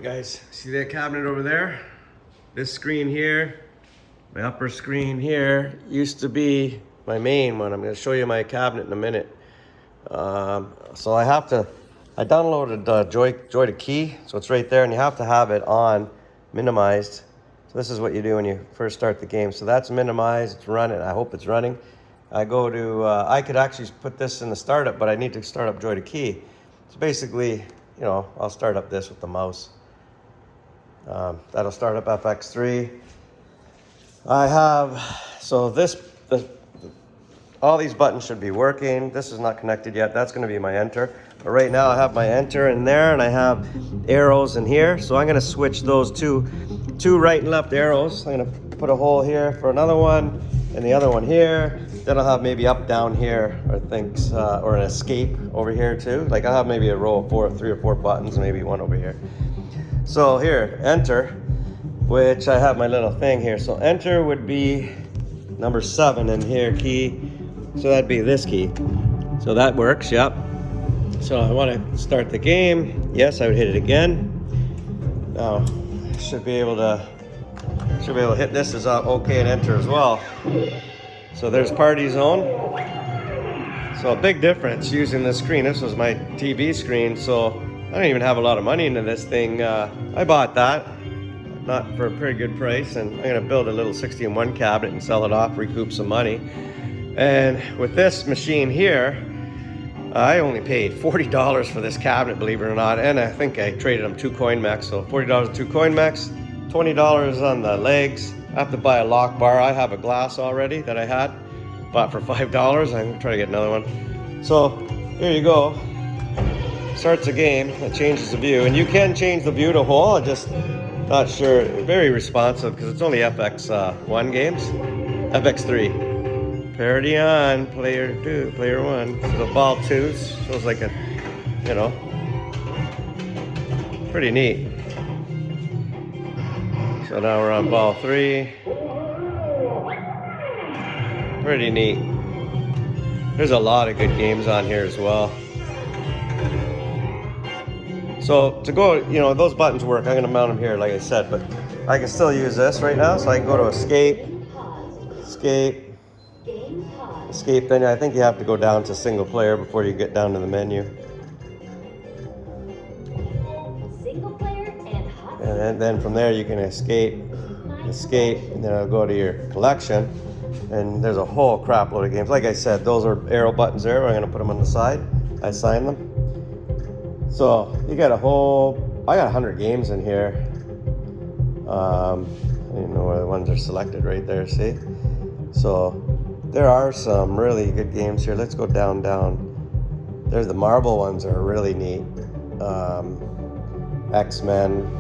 Guys, see that cabinet over there? This screen here, my upper screen here, used to be my main one. I'm going to show you my cabinet in a minute. So I downloaded Joy to Key, so it's right there, and you have to have it on minimized. So this is what you do when you first start the game. So that's minimized, it's running, I hope it's running. I go to, I could actually put this in the startup, but I need to start up Joy to Key. So basically, you know, I'll start up this with the mouse. That'll start up FX3. I have, so all these buttons should be working. This is not connected yet. That's going to be my enter. But right now I have my enter in there, and I have arrows in here. So I'm going to switch those two right and left arrows. I'm going to put a hole here for another one, and the other one here. Then I'll have maybe up, down here, or things, or an escape over here too. Like I'll have maybe a row of 3 or 4 buttons, maybe one over here. So here, enter, which I have my little thing here. So enter would be number 7 in here, key. So that'd be this key. So that works, yep. So I want to start the game. Yes, I would hit it again. Now, should be able to hit this as okay and enter as well. So there's party zone. So a big difference using this screen. This was my TV screen, so I don't even have a lot of money into this thing. I bought that, not for a pretty good price, and I'm gonna build a little 60-in-1 cabinet and sell it off, recoup some money. And with this machine here, I only paid $40 for this cabinet, believe it or not, and I think I traded them 2 coinops, so $40 2 coinops, $20 on the legs. I have to buy a lock bar. I have a glass already that I had, bought for $5. I'm gonna try to get another one. So here you go. Starts a game, it changes the view, and you can change the view to whole. I'm just not sure. Very responsive because it's only FX1 games. FX3. Parity on, player 2, player 1. So ball 2 shows like a, you know, pretty neat. So now we're on ball 3. Pretty neat. There's a lot of good games on here as well. So to go, you know, those buttons work. I'm going to mount them here, like I said, but I can still use this right now. So I can go to escape, escape, escape. Then I think you have to go down to single player before you get down to the menu. And then from there you can escape, and then I'll go to your collection. And there's a whole crap load of games. Like I said, those are arrow buttons there. I'm going to put them on the side. I assign them. So you got I got 100 games in here. I don't even know where the ones are selected right there, see? So there are some really good games here. Let's go down. There's the marble ones are really neat. X-Men.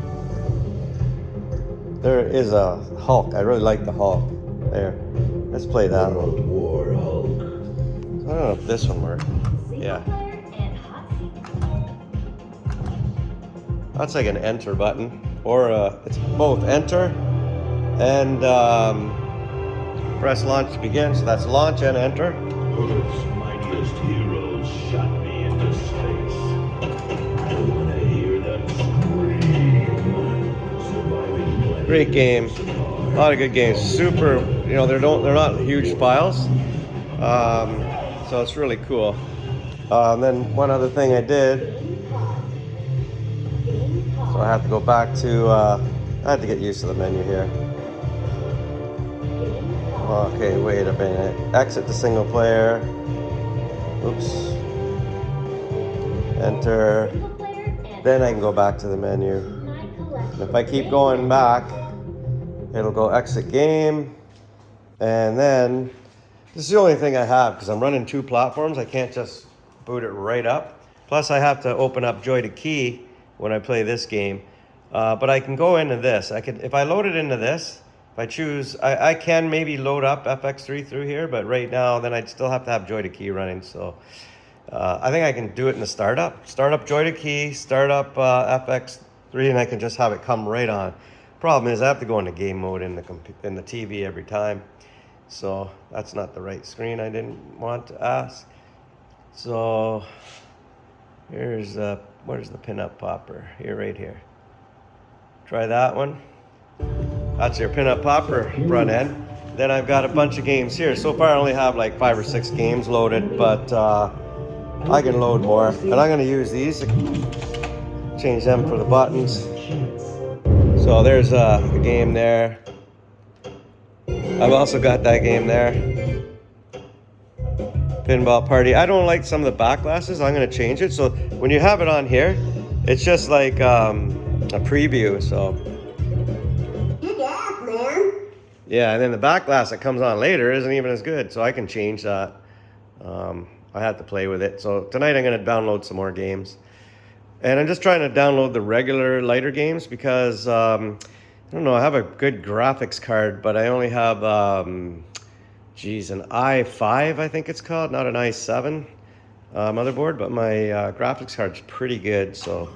There is a Hulk. I really like the Hulk. There. Let's play that one. War Hulk. I don't know if this one works. Yeah. That's like an enter button, or it's both enter and press launch to begin. So that's launch and enter. Earth's mightiest heroes shot me into space. And when I hear them scream, surviving planet. Great game, a lot of good games. Super, you know, they're not huge files, so it's really cool. And then one other thing I did. So I have to go back to, I have to get used to the menu here. Okay, wait a minute. Exit to single player. Oops. Enter. Then I can go back to the menu. And if I keep going back, it'll go exit game. And then, this is the only thing I have because I'm running 2 platforms. I can't just boot it right up. Plus I have to open up Joy to Key when I play this game, but I can go into this. If I load it into this, if I choose, I can maybe load up FX3 through here, but right now, then I'd still have to have Joy to Key running. So I think I can do it in the startup. Start up Joy to Key, start up FX3, and I can just have it come right on. Problem is I have to go into game mode in the TV every time. So that's not the right screen I didn't want to ask. So here's where's the pinup popper? Here, right here. Try that one. That's your pinup popper front end. Then I've got a bunch of games here. So far I only have like 5 or 6 games loaded, but I can load more. And I'm gonna use these to change them for the buttons. So there's a game there. I've also got that game there. Pinball party. I don't like some of the back glasses. I'm gonna change it. So when you have it on here, it's just like a preview. So yeah, and then the back glass that comes on later isn't even as good. So I can change that. I had to play with it. So tonight I'm gonna download some more games. And I'm just trying to download the regular lighter games because I don't know, I have a good graphics card, but I only have geez, an i5, I think it's called, not an i7 motherboard, but my graphics card's pretty good. So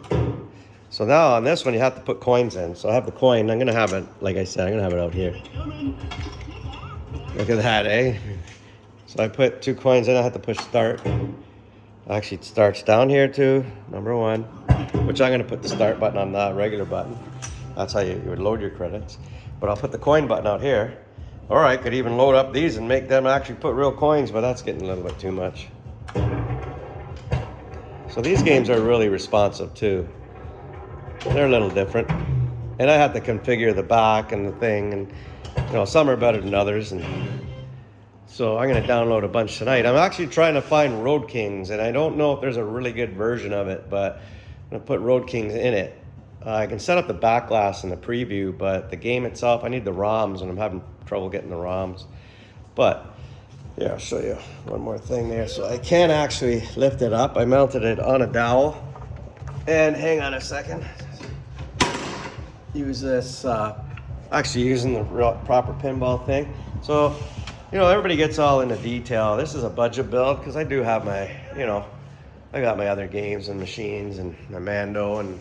now on this one, you have to put coins in. So I have the coin. I'm gonna have it, like I said, I'm gonna have it out here. Look at that, eh? So I put 2 coins in. I have to push start. Actually, it starts down here too, number 1, which I'm gonna put the start button on the regular button. That's how you would load your credits. But I'll put the coin button out here. Or I could even load up these and make them actually put real coins, but that's getting a little bit too much. So these games are really responsive too. They're a little different. And I have to configure the back and the thing, and you know, some are better than others. And so I'm gonna download a bunch tonight. I'm actually trying to find Road Kings, and I don't know if there's a really good version of it, but I'm gonna put Road Kings in it. I can set up the back glass in the preview, but the game itself, I need the ROMs, and I'm having trouble getting the ROMs. But yeah, I'll show you one more thing there. So I can actually lift it up. I mounted it on a dowel. And hang on a second. Use this, actually using the proper pinball thing. So, you know, everybody gets all into detail. This is a budget build because I do have my, you know, I got my other games and machines and my Mando and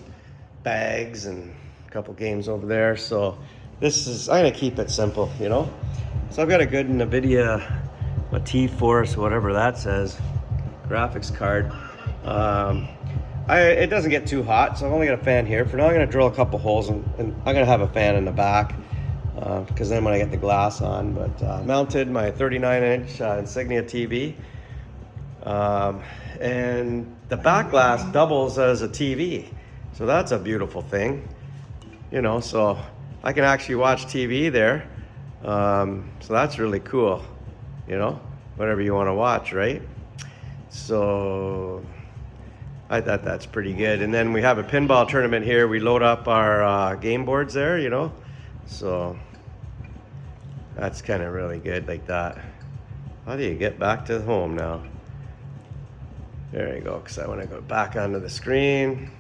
bags and a couple games over there. So this is, I'm gonna keep it simple, you know. So I've got a good NVIDIA, a T-Force, whatever that says, graphics card. It doesn't get too hot, so I've only got a fan here. For now, I'm gonna drill a couple holes, and I'm gonna have a fan in the back because then when I get the glass on. But mounted my 39-inch Insignia TV, and the back glass doubles as a TV. So that's a beautiful thing, you know, so I can actually watch TV there. So that's really cool, you know, whatever you want to watch, right? So I thought that's pretty good. And then we have a pinball tournament here. We load up our game boards there, you know, so that's kind of really good like that. How do you get back to the home now? There you go, because I want to go back onto the screen.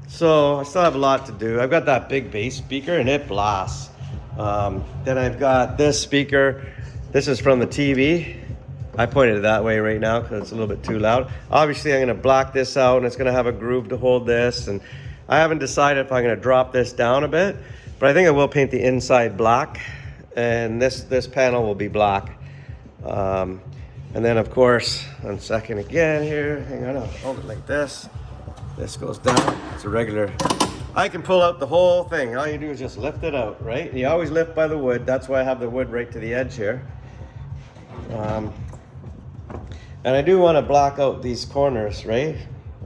So I still have a lot to do. I've got that big bass speaker and it blasts. Then I've got this speaker. This is from the TV. I pointed it that way right now because it's a little bit too loud. Obviously I'm gonna block this out and it's gonna have a groove to hold this. And I haven't decided if I'm gonna drop this down a bit, but I think I will paint the inside black and this panel will be black. And then of course, 1 second again here, hang on, I'll hold it like this. This goes down, it's a regular. I can pull out the whole thing. All you do is just lift it out, right? You always lift by the wood. That's why I have the wood right to the edge here. And I do want to block out these corners, right?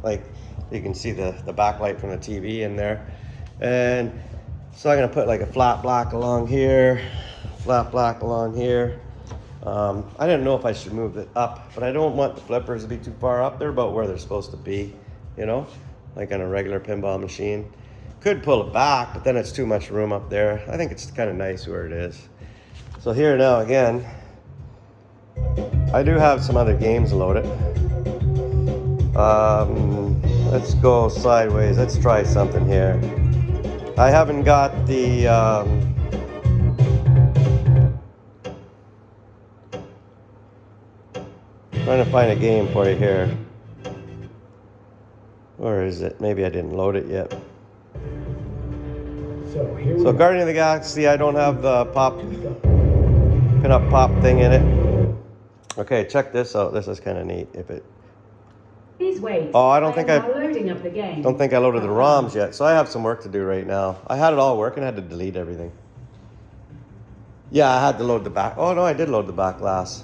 Like you can see the backlight from the TV in there. And so I'm gonna put like a flat black along here, flat black along here. I didn't know if I should move it up, but I don't want the flippers to be too far up. They're about where they're supposed to be, you know, like on a regular pinball machine. Could pull it back, but then it's too much room up there. I think it's kind of nice where it is. So here now again, I do have some other games loaded. Let's go sideways. Let's try something here. I haven't got the trying to find a game for you here. Where is it? Maybe I didn't load it yet. So Guardian of the Galaxy, I don't have the pinup pop thing in it. Okay, check this out. This is kind of neat. If it Please wait. Oh, I don't think am now loading up the game. Don't think I loaded the ROMs yet, so I have some work to do right now. I had it all working, I had to delete everything. Yeah, I had to load the back. Oh no, I did load the back glass.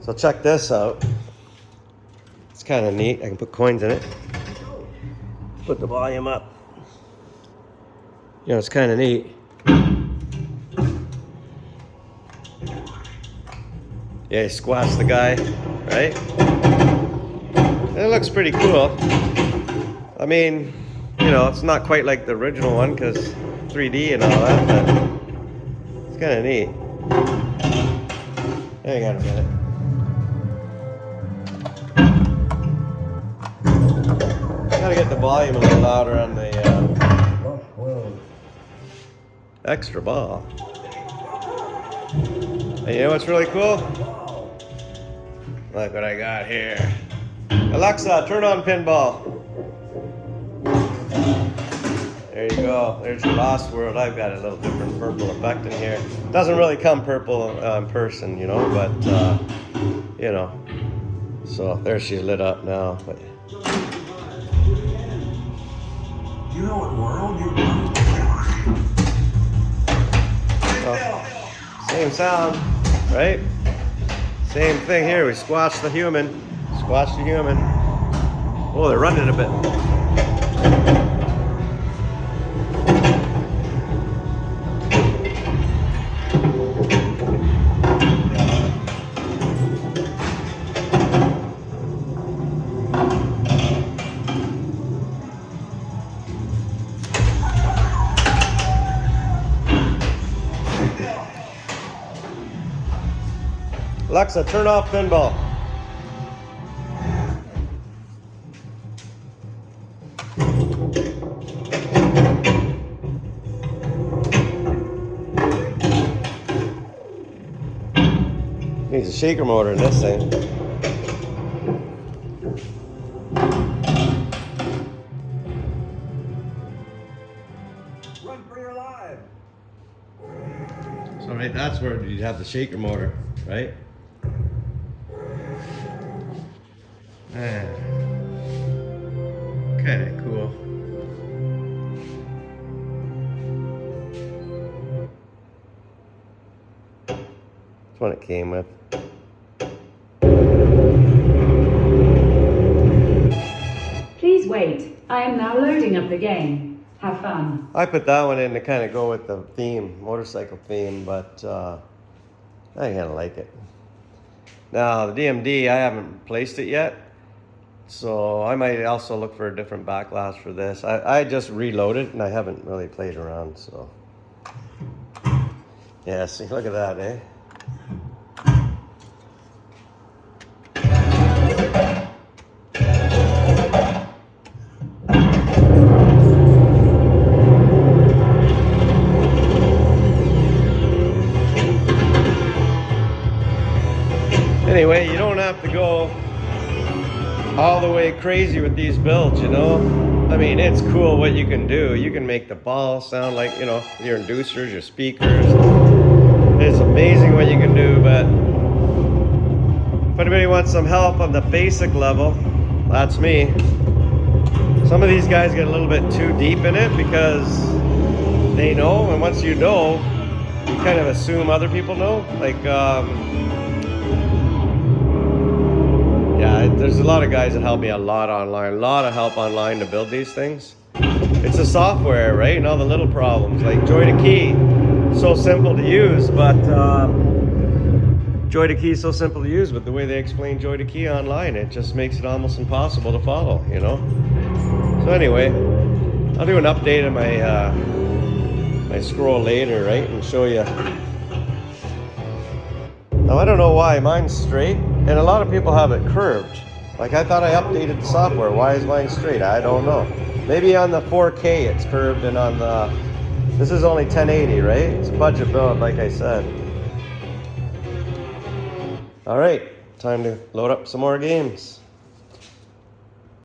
So check this out. It's kind of neat. I can put coins in it. Put the volume up. You know, it's kind of neat. Yeah, you squash the guy, right? It looks pretty cool. I mean, you know, it's not quite like the original one because 3D and all that, but it's kind of neat. Hang on a minute. Gotta get the volume a little louder on the extra ball. And you know what's really cool? Look what I got here. Alexa, turn on pinball. There you go. There's your Lost World. I've got a little different purple effect in here. Doesn't really come purple in person, you know, but you know. So there she's lit up now. But You know what world you're in? same sound, right? Same thing here. We squash the human. Squash the human. Oh, they're running a bit. Alexa, turn off pinball. Needs a shaker motor in this thing. Run for your life. So right, that's where you'd have the shaker motor, right? Kind of cool. That's what it came with. Please wait. I am now loading up the game. Have fun. I put that one in to kind of go with the theme, motorcycle theme, but I kind of like it. Now the DMD, I haven't placed it yet, so I might also look for a different back glass for this. I just reloaded and I haven't really played around, so. Yeah, see, look at that, eh? Anyway, you don't have to go all the way crazy with these builds, you know? I mean, it's cool what you can do. You can make the ball sound like, you know, your inducers, your speakers. It's amazing what you can do, but if anybody wants some help on the basic level, that's me. Some of these guys get a little bit too deep in it because they know, and once you know, you kind of assume other people know. Like, yeah, there's a lot of guys that help me a lot online, a lot of help online to build these things. It's the software, right? And all the little problems, like Joy to Key, so simple to use, but Joy to Key is so simple to use, but the way they explain Joy to Key online, it just makes it almost impossible to follow, you know? So anyway, I'll do an update of my my scroll later, right, and show you. Now I don't know why mine's straight, and a lot of people have it curved. Like I thought I updated the software. Why is mine straight? I don't know. Maybe on the 4K it's curved, and on the, this is only 1080, right? It's a budget build, like I said. All right, time to load up some more games.